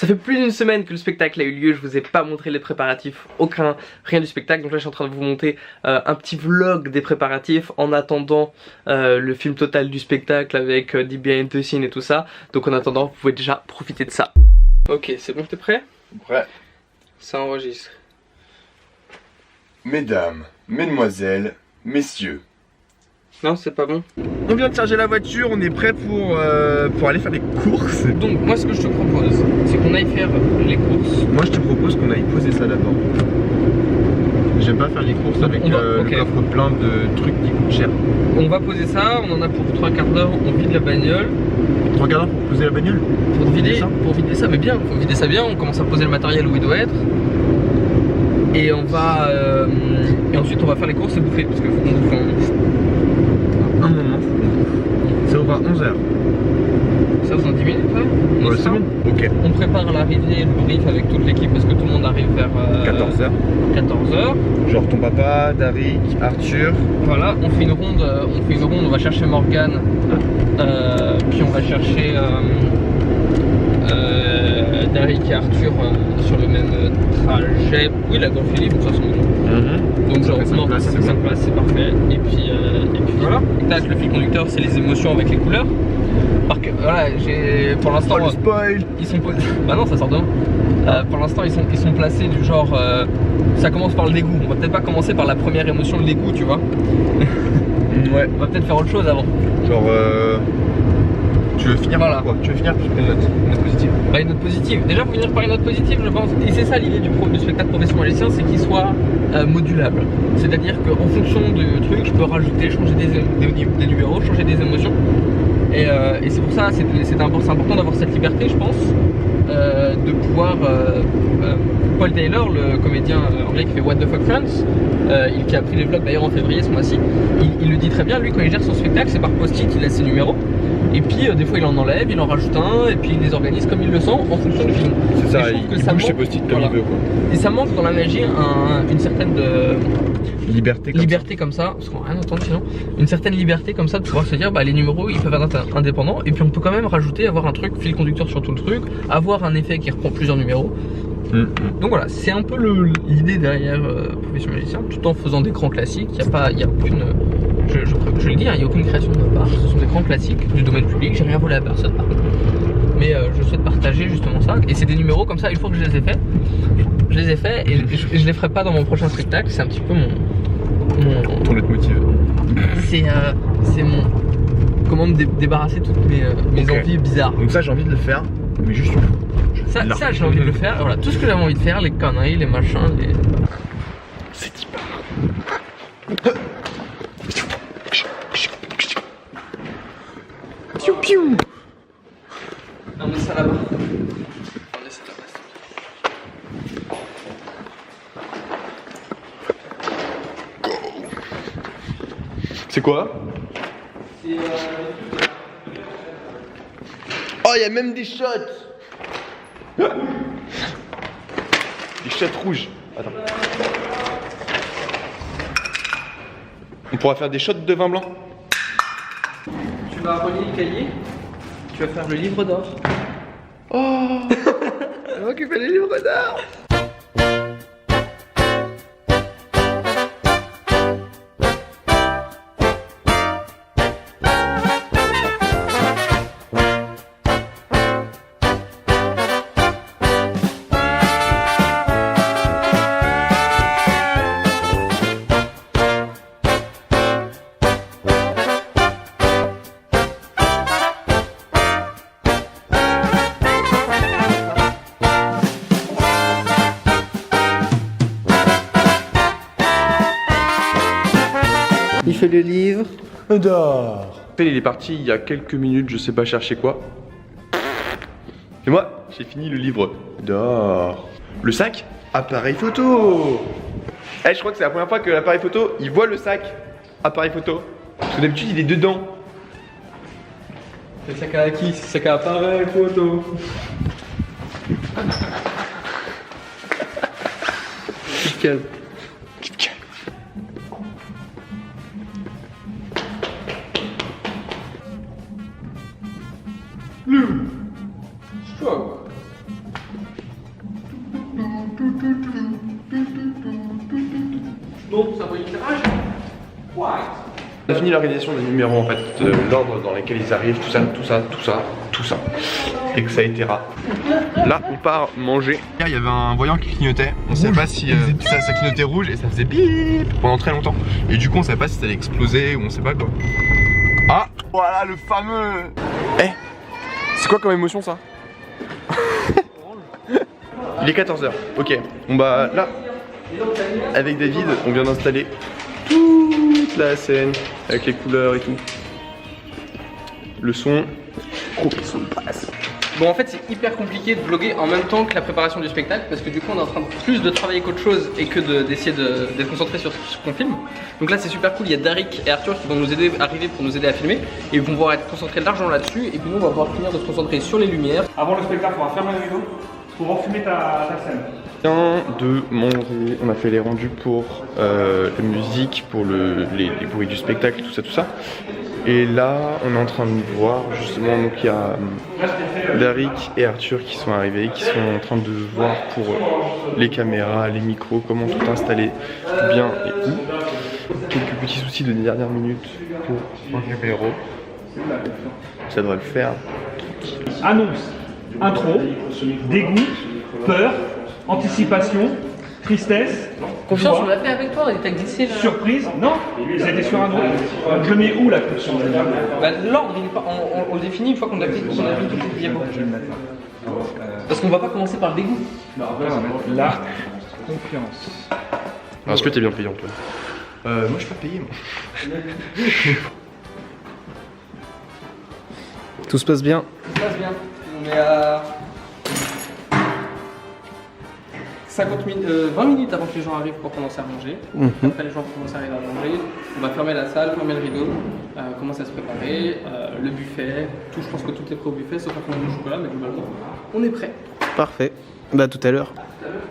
Ça fait plus d'une semaine que le spectacle a eu lieu, je vous ai pas montré les préparatifs, rien du spectacle. Donc là je suis en train de vous monter un petit vlog des préparatifs en attendant le film total du spectacle avec des behind the scenes et tout ça. Donc en attendant vous pouvez déjà profiter de ça. Ok, c'est bon, t'es prêt? Prêt. Ça enregistre. Mesdames, mesdemoiselles, messieurs. Non, c'est pas bon. On vient de charger la voiture, on est prêt pour aller faire des courses. Donc moi ce que je te propose, c'est qu'on aille faire les courses. Moi je te propose qu'on aille poser ça d'abord. J'aime pas faire les courses avec le coffre plein de trucs qui coûtent cher. On va poser ça, on en a pour 3 quarts d'heure, on vide la bagnole. 3 quarts d'heure pour poser la bagnole? Pour vider ça, mais bien, faut vider ça bien, on commence à poser le matériel où il doit être. Et on va et ensuite on va faire les courses et bouffer parce qu'il faut qu'on bouffe un moment. Ça ouvre à 11h. Ça vous en 10 minutes là? Ouais, c'est bon. Ok. On prépare l'arrivée, le brief avec toute l'équipe parce que tout le monde arrive vers 14h. 14h. Genre ton papa, Darik, Arthur. Voilà, on fait une ronde, on va chercher Morgane, puis on va chercher Darik et Arthur sur le même trajet. Oui, la golf est libre de toute façon. Donc genre ça fait 5 places, c'est parfait. Et puis voilà. Tac, le fil conducteur c'est les émotions avec les couleurs. Parce que voilà, pour l'instant ils sont bah non, ça sort demain. Pour l'instant ils sont placés du genre ça commence par le dégoût. On va peut-être pas commencer par la première émotion, le dégoût, tu vois. Ouais. On va peut-être faire autre chose avant. Genre tu veux finir par quoi? Tu veux finir par une note positive? Bah, une note positive. Déjà faut finir par une note positive, je pense. Et c'est ça l'idée du spectacle Profession Magicien, c'est qu'il soit modulable. C'est-à-dire qu'en fonction du truc, je peux rajouter, changer des numéros, changer des émotions. Et c'est pour ça, c'est important d'avoir cette liberté, je pense, de pouvoir. Paul Taylor, le comédien anglais qui fait What the Fuck Friends, qui a pris les vlogs d'ailleurs en février ce mois-ci, il le dit très bien, lui quand il gère son spectacle, c'est par post-it, il laisse ses numéros. Et puis des fois il en enlève, il en rajoute un, et puis il les organise comme il le sent en fonction du film. C'est ça, il bouge ses post-it comme il veut quoi. Et ça manque dans la magie une certaine liberté comme ça, parce qu'on n'a rien entendu sinon, une certaine liberté comme ça de pouvoir se dire bah les numéros ils peuvent être indépendants, et puis on peut quand même rajouter, avoir un truc fil conducteur sur tout le truc, avoir un effet qui reprend plusieurs numéros. Donc voilà, c'est un peu l'idée derrière Profession Magicien, tout en faisant des grands classiques. Il n'y a aucune, je le dis, il n'y a aucune création de ma part. Ce sont des grands classiques du domaine public. J'ai rien volé à personne par contre. Mais je souhaite partager justement ça. Et c'est des numéros comme ça. Une fois que je les ai faits, et je les ferai pas dans mon prochain spectacle. C'est un petit peu ton leitmotiv. C'est mon comment me débarrasser de toutes mes envies bizarres. Donc ça j'ai envie de le faire, mais juste une fois. Ça j'ai envie de le faire, voilà, tout ce que j'avais envie de faire, les conneries, les machins, les... C'est type. Piou piou. Non mais ça là-bas. C'est quoi? Oh, il y a même des shots. Des shots rouges. Attends. On pourra faire des shots de vin blanc. Tu vas relier le cahier. Tu vas faire le livre d'or. Oh. C'est moi qui fais le livre d'or. Il fait le livre d'or. Il est parti il y a quelques minutes, je sais pas chercher quoi. Et moi, j'ai fini le livre d'or. Le sac, appareil photo. Je crois que c'est la première fois que l'appareil photo, il voit le sac appareil photo. Parce que d'habitude, il est dedans. C'est le sac à qui? C'est le sac à appareil photo. Nickel. Blue. Stroke. Donc, ça va éclairage. White. On a fini l'organisation des numéros en fait, de l'ordre dans lequel ils arrivent, tout ça. Et que ça a été rare. Là, on part manger. Il y avait un voyant qui clignotait. On savait pas si ça clignotait rouge et ça faisait bip pendant très longtemps. Et du coup, on savait pas si ça allait exploser ou on sait pas quoi. Ah, voilà le fameux. Eh, c'est quoi comme émotion ça? Il est 14 h. Ok, bon bah là, avec David, on vient d'installer toute la scène avec les couleurs et tout. Le son, gros son de basse. Bon, en fait, c'est hyper compliqué de vlogger en même temps que la préparation du spectacle parce que du coup, on est en train de plus de travailler qu'autre chose et que d'essayer d'être concentré sur ce qu'on filme. Donc là, c'est super cool. Il y a Darik et Arthur qui vont nous aider arriver pour nous aider à filmer et ils vont pouvoir être concentrés largement là-dessus. Et puis nous, on va pouvoir finir de se concentrer sur les lumières. Avant le spectacle, on va fermer le rideau pour enfumer ta scène. Vient de manger, on a fait les rendus pour la musique, pour les bruits du spectacle, tout ça. Et là, on est en train de voir justement, donc il y a Darik et Arthur qui sont arrivés, qui sont en train de voir pour les caméras, les micros, comment tout installer bien et où. Quelques petits soucis de dernière minute pour un numéro. Ça devrait le faire. Annonce, intro, dégoût, peur, anticipation, tristesse, Confiance, joie, on l'a fait avec toi, il t'a glissé là. surprise. Non, ils étaient sur un autre. Je le mets où la caution? Bah, l'ordre, on le définit une fois qu'on a vu toutes les diapos. Parce qu'on va pas commencer par le dégoût. La confiance. Alors, est-ce que t'es bien payé Antoine? Moi je suis pas payé moi. Tout se passe bien. Ça se passe bien. On est à 20 minutes avant que les gens arrivent pour commencer à manger. Après les gens commencent à arriver à manger, on va fermer la salle, fermer le rideau, commencer à se préparer, le buffet, tout, je pense que tout est prêt au buffet, sauf qu'on a du chocolat, mais globalement, on est prêt. Parfait. Bah tout à l'heure. À tout à l'heure.